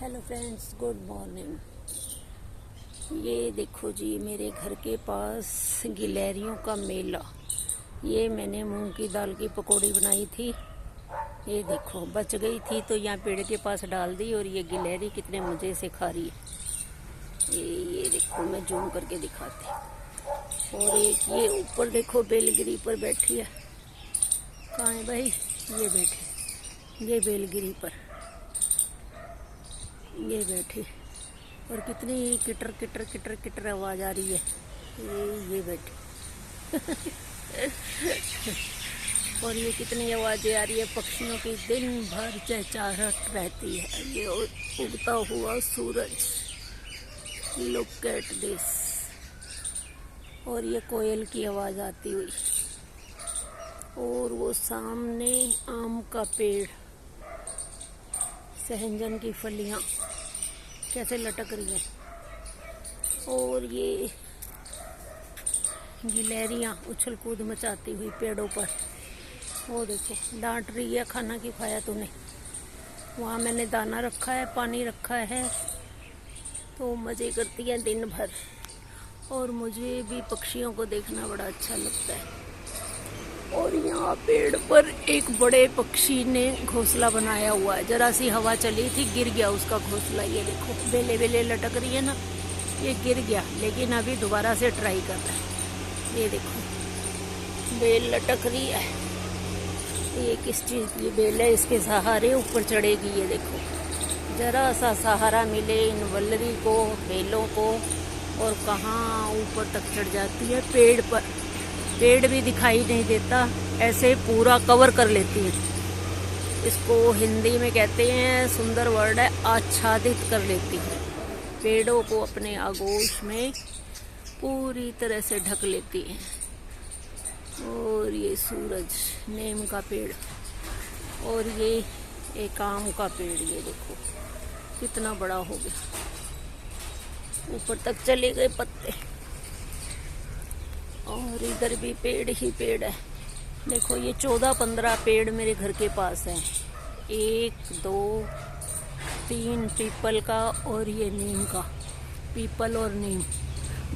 Hello friends, good morning. ये देखो जी, मेरे घर के पास गिलहरियों का मेला। ये मैंने मूंग की दाल की पकौड़ी बनाई थी। ये देखो, बच गई थी तो यहाँ पेड़ के पास डाल दी और ये गिलहरी कितने मज़े से खा रही है। ये देखो, मैं जूम करके दिखाती। और एक ये ऊपर देखो, बेलगिरी पर बैठी है। कहाँ है भाई? ये बैठी, ये बेलगिरी पर ये बैठी। और कितनी किटर किटर किटर किटर आवाज आ रही है। ये बैठी और ये कितनी आवाजें आ रही है पक्षियों की, दिन भर चहचहाहट रहती है। ये उगता हुआ सूरज, लुक एट दिस। और ये कोयल की आवाज आती हुई, और वो सामने आम का पेड़, सहजन की फलियां कैसे लटक रही हैं। और ये गिलहरियाँ उछल कूद मचाती हुई पेड़ों पर। वो देखो, डांट रही है, खाना क्यों खाया तूने। वहाँ मैंने दाना रखा है, पानी रखा है, तो मज़े करती है दिन भर। और मुझे भी पक्षियों को देखना बड़ा अच्छा लगता है। और यहाँ पेड़ पर एक बड़े पक्षी ने घोंसला बनाया हुआ है। जरा सी हवा चली थी, गिर गया उसका घोंसला। ये देखो, बेले बेले लटक रही है ना, ये गिर गया, लेकिन अभी दोबारा से ट्राई कर रहा है। ये देखो, बेल लटक रही है। ये किस चीज़ की बेल है? इसके सहारे ऊपर चढ़ेगी। ये देखो, जरा सा सहारा मिले इन वल्लरी को, बेलों को, और कहाँ ऊपर तक चढ़ जाती है पेड़ पर। पेड़ भी दिखाई नहीं देता, ऐसे पूरा कवर कर लेती है। इसको हिंदी में कहते हैं, सुंदर वर्ड है, आच्छादित कर लेती है। पेड़ों को अपने आगोश में पूरी तरह से ढक लेती है। और ये सूरज, नीम का पेड़, और ये एक आम का पेड़, ये देखो कितना बड़ा हो गया, ऊपर तक चले गए पत्ते। और इधर भी पेड़ ही पेड़ है। देखो, ये 14-15 पेड़ मेरे घर के पास हैं। 1 2 3 पीपल का, और ये नीम का। पीपल और नीम,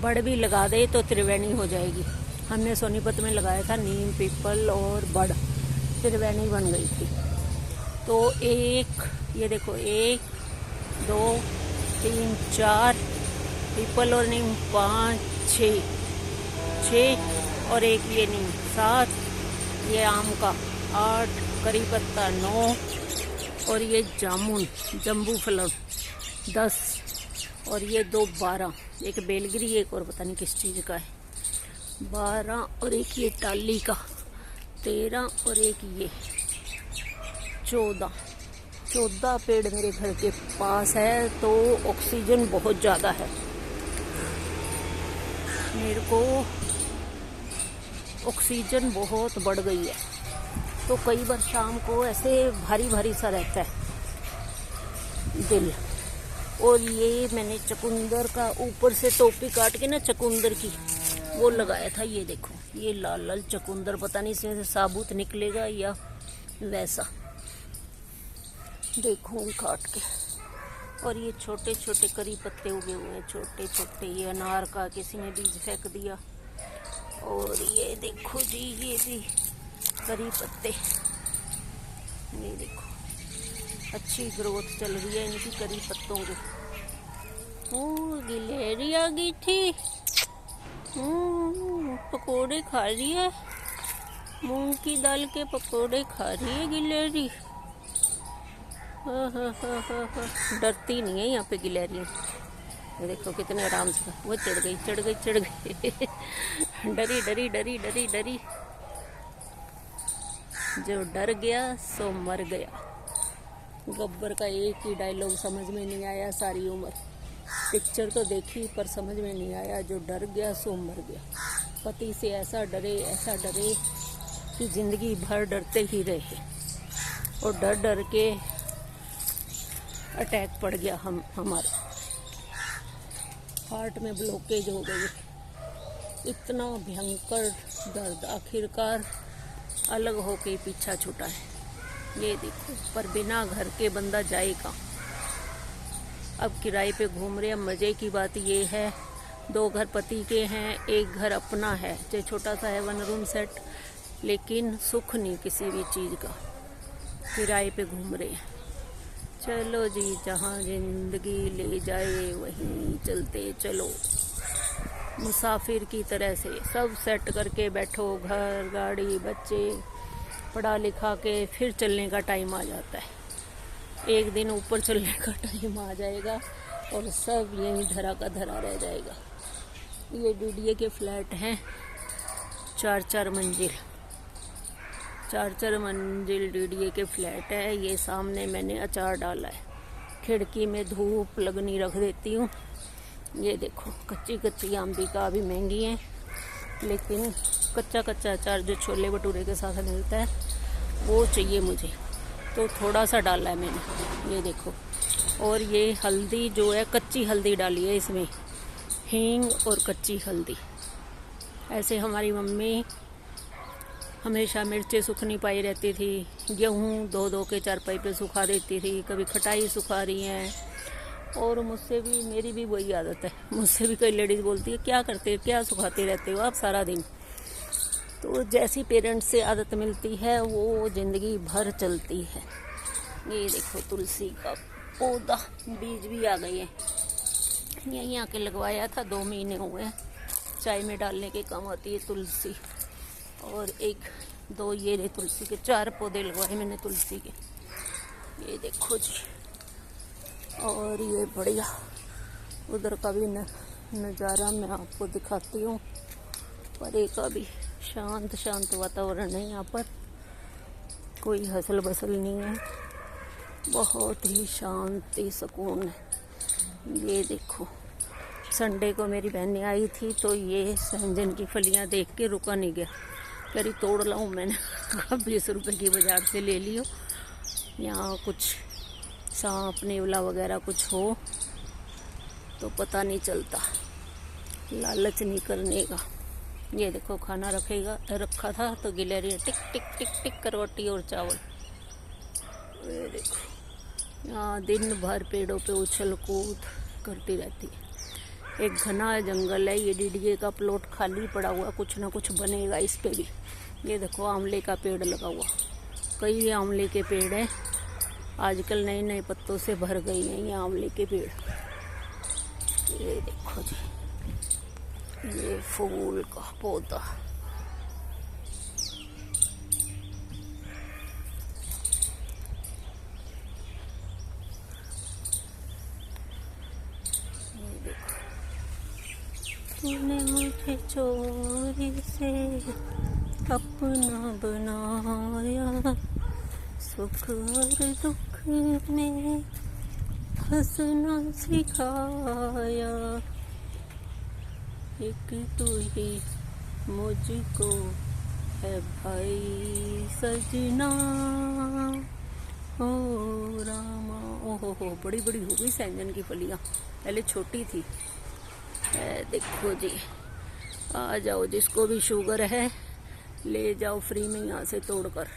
बड़ भी लगा दे तो त्रिवेणी हो जाएगी। हमने सोनीपत में लगाया था नीम, पीपल और बड़, त्रिवेणी बन गई थी। तो ये देखो, 1 2 3 4 पीपल और नीम, 5 6 और एक ये नीम, 7, ये आम का 8, करी पत्ता 9, और ये जामुन, जम्बू फल 10, और ये 2 12, एक बेलगिरी, एक और पता नहीं किस चीज़ का है 12, और एक ये टाली का 13, और एक ये 14 पेड़ मेरे घर के पास है। तो ऑक्सीजन बहुत ज़्यादा है। मेरे को ऑक्सीजन बहुत बढ़ गई है। तो कई बार शाम को ऐसे भारी भारी सा रहता है दिल। और ये मैंने चकुंदर का ऊपर से टोपी काट के ना, चकुंदर की वो लगाया था। ये देखो, ये लाल लाल चकुंदर, पता नहीं इसमें से साबुत निकलेगा या वैसा, देखूंगी काट के। और ये छोटे छोटे करी पत्ते उगे हुए हैं, छोटे छोटे। ये अनार का किसी ने बीज फेंक दिया। और ये देखो जी, ये भी करी पत्ते, ये देखो, अच्छी ग्रोथ चल रही है इनकी करी पत्तों की। ओ, गिलहरी आ गई थी, पकोड़े खा रही है, मूंग की दाल के पकोड़े खा रही है गिलहरी। डरती नहीं है यहाँ पे गिलहरियाँ। ये देखो कितने आराम से, वो चढ़ गई डरी डरी डरी डरी डरी। जो डर गया सो मर गया। गब्बर का एक ही डायलॉग समझ में नहीं आया सारी उम्र। पिक्चर तो देखी पर समझ में नहीं आया। जो डर गया सो मर गया। पति से ऐसा डरे कि जिंदगी भर डरते ही रहे। और डर डर के अटैक पड़ गया हमारे, हार्ट में ब्लॉकेज हो गई। इतना भयंकर दर्द, आखिरकार अलग होके पीछा छूटा है। ये देखो, पर बिना घर के बंदा जाए कहाँ। अब किराए पे घूम रहे हैं। मज़े की बात ये है 2 घर पति के हैं, 1 घर अपना है, जो छोटा सा है 1 रूम सेट, लेकिन सुख नहीं किसी भी चीज़ का, किराए पे घूम रहे हैं। चलो जी, जहाँ जिंदगी ले जाए वहीं चलते चलो, मुसाफिर की तरह से सब सेट करके बैठो, घर गाड़ी बच्चे पढ़ा लिखा के फिर चलने का टाइम आ जाता है। एक दिन ऊपर चलने का टाइम आ जाएगा और सब यहीं धरा का धरा रह जाएगा। ये डीडीए के फ्लैट हैं, 4-4 मंजिल, 4-4 मंजिल डीडीए के फ्लैट है। ये सामने मैंने अचार डाला है, खिड़की में धूप लगनी रख देती हूँ। ये देखो कच्ची कच्ची अंबिका अभी महंगी है, लेकिन कच्चा कच्चा अचार जो छोले भटूरे के साथ मिलता है वो चाहिए मुझे, तो थोड़ा सा डाला है मैंने। ये देखो, और ये हल्दी जो है कच्ची हल्दी डाली है इसमें, हींग और कच्ची हल्दी। ऐसे हमारी मम्मी हमेशा मिर्चें सुखनी पाई रहती थी, गेहूँ धो धो के चारपाई पे सुखा देती थी, कभी खटाई सुखा रही हैं। और मुझसे भी, मेरी भी वही आदत है, मुझसे भी कई लेडीज़ बोलती है क्या करते हो, क्या सुखाते रहते हो आप सारा दिन। तो जैसी पेरेंट्स से आदत मिलती है वो ज़िंदगी भर चलती है। ये देखो तुलसी का पौधा, बीज भी आ गए हैं, यहीं आके लगवाया था, 2 महीने हुए हैं। चाय में डालने के काम आती है तुलसी। और 1-2 ये तुलसी के 4 पौधे लगवाए मैंने तुलसी के, ये देखो जी। और ये बढ़िया उधर का भी नज़ारा मैं आपको दिखाती हूँ, परे का भी शांत शांत वातावरण है यहाँ पर, कोई हसल बसल नहीं है, बहुत ही शांति सुकून है। ये देखो संडे को मेरी बहन आई थी तो ये सहजन की फलियाँ देख के रुका नहीं गया, कह रही तोड़ लाऊं। मैंने 20 रुपए की बाजार से ले लियो, यहाँ कुछ सांप नेवला वगैरह कुछ हो तो पता नहीं चलता, लालच नहीं करने का। ये देखो खाना रखा था तो गिलहरी टिक टिक टिक टिक करवटी और चावल। ये देखो यहाँ दिन भर पेड़ों पे उछल कूद करती रहती है। एक घना जंगल है, ये डीडीए का प्लॉट खाली पड़ा हुआ, कुछ ना कुछ बनेगा इस पे भी। ये देखो आंवले का पेड़ लगा हुआ, कई आंवले के पेड़ हैं, आजकल नए नए पत्तों से भर गई हैं ये आंवले के पेड़। ये देखो जी, ये फूल का पौधा, ये देखो। तूने मुझे चोरी से अपना बनाया, सुख और दुख में हंसना सिखाया, एक तू ही मुझको है भाई सजना, ओ रामा। ओहो हो, बड़ी बड़ी हो गई सहजन की फलियाँ, पहले छोटी थी। देखो जी, आ जाओ, जिसको भी शुगर है ले जाओ फ्री में यहाँ से तोड़कर।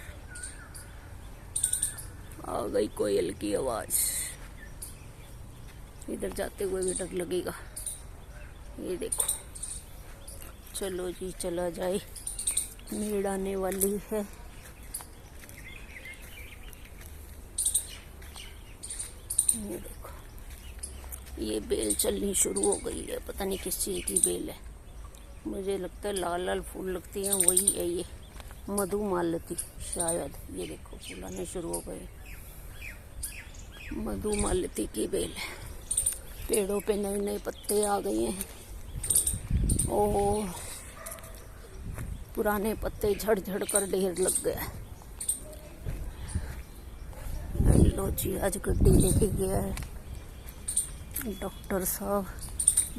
आ गई कोयल की आवाज, इधर जाते हुए भी डर लगेगा। ये देखो, चलो जी चला जाए, मेड़ आने वाली है। ये देखो, ये बेल चलनी शुरू हो गई है, पता नहीं किस चीज़ की बेल है, मुझे लगता है लाल लाल फूल लगती हैं वही है ये, मधुमालती शायद। ये देखो फूल आने शुरू हो गए, मधुमालती की बेल है। पेड़ों पे नए नए पत्ते आ गए हैं, और पुराने पत्ते झड़ झड़ कर ढेर लग गया है। लो जी, आज गड्डी लेके गया है डॉक्टर साहब,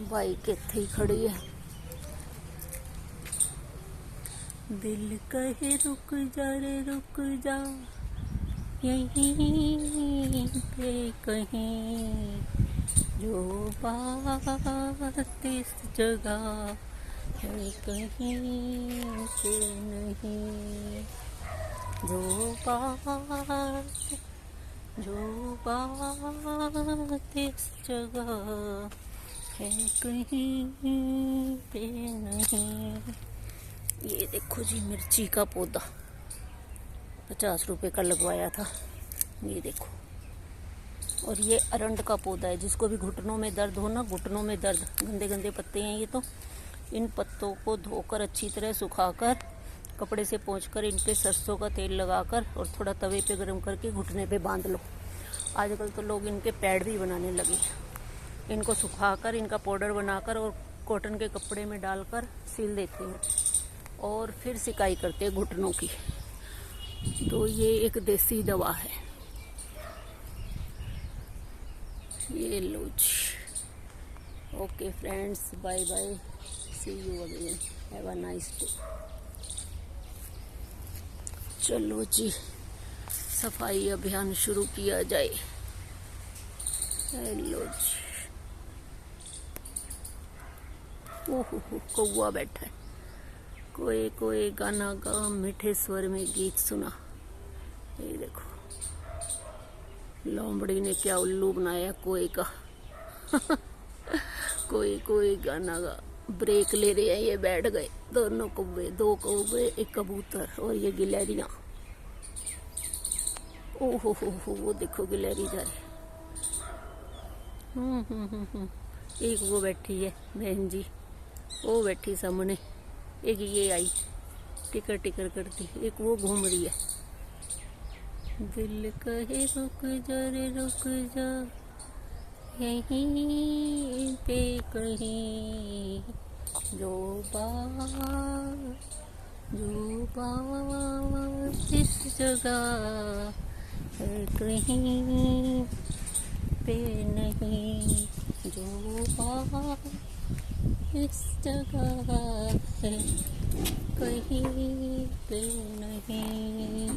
बाइक इत्थे ही खड़ी है। दिल कहे रुक जा रे रुक जा, यहीं पे कहीं, जो बात इस जगह है कहीं पे नहीं, जो बात जो बात इस जगह है कहीं पे नहीं। ये देखो जी, मिर्ची का पौधा 50 रुपए का लगवाया था, ये देखो। और ये अरंड का पौधा है, जिसको भी घुटनों में दर्द हो ना, घुटनों में दर्द, गंदे गंदे पत्ते हैं ये तो, इन पत्तों को धोकर अच्छी तरह सुखाकर कपड़े से पोंछकर इन पे सरसों का तेल लगाकर और थोड़ा तवे पे गरम करके घुटने पे बांध लो। आजकल तो लोग इनके पैड भी बनाने लगे। इनको सुखाकर इनका पाउडर बनाकर और कॉटन के कपड़े में डालकर सील देते हैं और फिर सिकाई करते हैं घुटनों की। तो ये एक देसी दवा है। ये लो जी। Okay friends, bye bye, see you again, have a nice day. चलो जी, सफाई अभियान शुरू किया जाए। हेलो जी। ओहो, कौवा बैठा है। कोई कोई गाना गा, मीठे स्वर में गीत सुना। ये देखो, लोमड़ी ने क्या उल्लू बनाया कोई का। कोई कोई गाना गा। ब्रेक ले रहे हैं, ये बैठ गए दोनों कौवे, 2 कौवे, एक कबूतर और ये गिलहरियां। ओहो हो, वो देखो गिलहरी जा रही। एक वो बैठी है बहन जी, वो बैठी सामने। एक ये आई टिकर टिकर करती, एक वो घूम रही है। दिल कहे रुक जा रे रुक जा, यहीं पे कहीं, जो बात इस जगह है कहीं पे नहीं, जो बात इस जगह है कहीं पे नहीं।